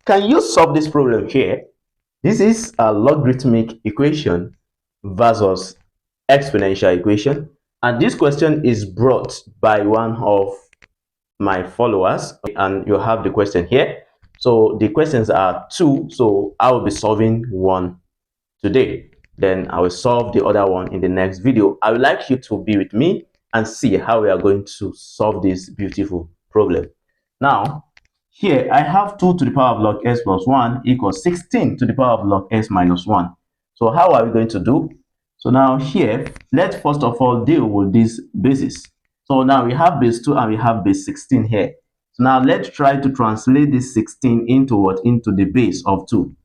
Can you solve this problem here? This is a logarithmic equation versus exponential equation, and this question is brought by one of my followers, and you have the question here. So the questions are two, so I will be solving one today, then I will solve the other one in the next video. I would like you to be with me and see how we are going to solve this beautiful problem. Now here I have 2 to the power of log s plus 1 equals 16 to the power of log s minus 1. So how are we going to do? So now here, let's first of all deal with this basis. So now we have base 2 and we have base 16 here. So now let's try to translate this 16 into what? Into the base of 2.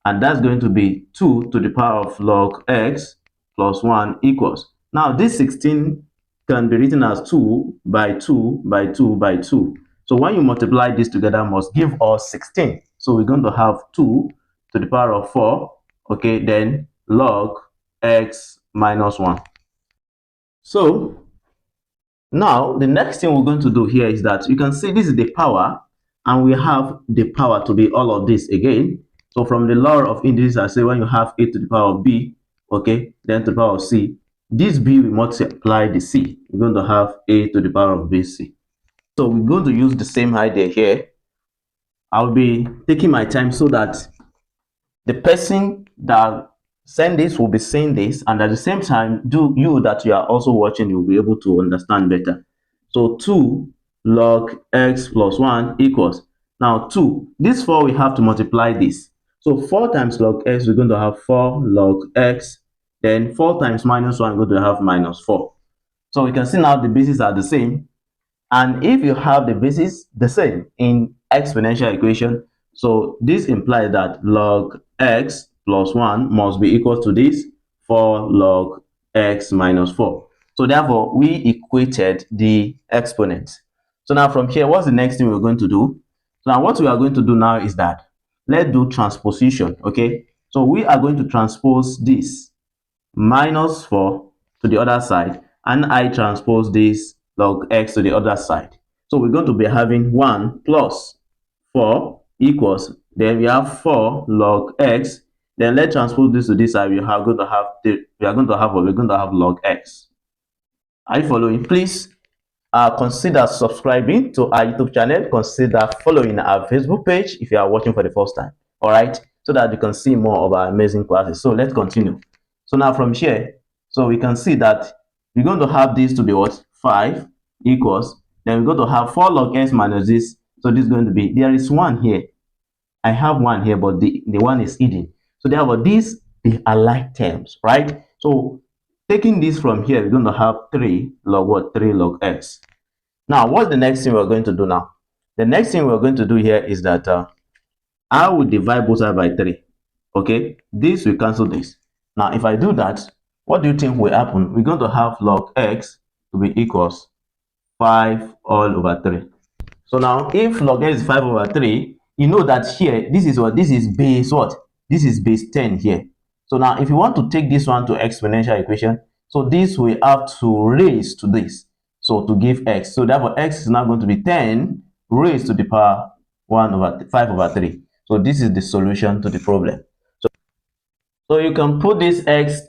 And that's going to be 2 to the power of log x plus 1 equals. Now this 16 can be written as 2 by 2 by 2 by 2. So when you multiply this together, must give us 16. So we're going to have 2 to the power of 4, okay, then log x minus 1. So now the next thing we're going to do here is that you can see this is the power, and we have the power to be all of this again. So from the law of indices, I say when you have a to the power of b, okay, then to the power of c, this b will multiply the c. We're going to have a to the power of bc. So we're going to use the same idea here. I'll be taking my time so that the person that send this will be saying this, and at the same time, you that you are also watching, you'll be able to understand better. So 2 log x plus 1 equals, now 2, this 4 we have to multiply this. So 4 times log x, we're going to have 4 log x, then 4 times minus 1, we're going to have minus 4. So we can see now the bases are the same. And if you have the basis the same in exponential equation, so this implies that log x plus 1 must be equal to this 4 log x minus 4. So therefore, we equated the exponents. So now from here, what's the next thing we're going to do? So now what we are going to do now is that let's do transposition, okay? So we are going to transpose this minus 4 to the other side, and I transpose this log x to the other side. So we're going to be having 1 plus 4 equals, then we have 4 log x, then let's transpose this to this side. We're going to have log x. Are you following? Please consider subscribing to our YouTube channel. Consider following our Facebook page if you are watching for the first time. All right, so that you can see more of our amazing classes. So let's continue. So now from here, so we can see that we're going to have this to be what? 5 equals, then we're going to have 4 log x minus this. So this is going to be, there is 1 here. I have 1 here, but the 1 is hidden. So therefore, these they are like terms, right? So taking this from here, we're going to have 3 log what? 3 log x. Now, what's the next thing we're going to do now? The next thing we're going to do here is that I will divide both sides by 3. Okay, this will cancel this. Now, if I do that, what do you think will happen? We're going to have log x to be equals 5 all over 3. So now, if log x is 5 over 3, you know that here, this is what? This is base what? This is base 10 here. So now, if you want to take this one to exponential equation, so this will have to raise to this. So to give x. So therefore, x is now going to be 10 raised to the power 5 over 3. So this is the solution to the problem. So you can put this x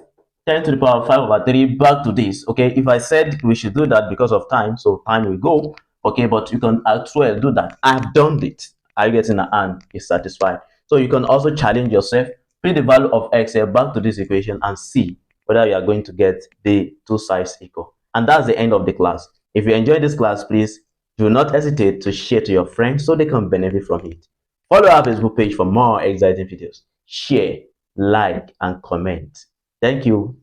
10 to the power 5 over 3 back to this. Okay, if I said we should do that because of time, so time will go. Okay, but you can as well do that. I've done it. Are you getting an and is satisfied? So you can also challenge yourself, put the value of x here back to this equation and see whether you are going to get the two sides equal. And that's the end of the class. If you enjoyed this class, please do not hesitate to share to your friends so they can benefit from it. Follow our Facebook page for more exciting videos. Share, like, and comment. Thank you.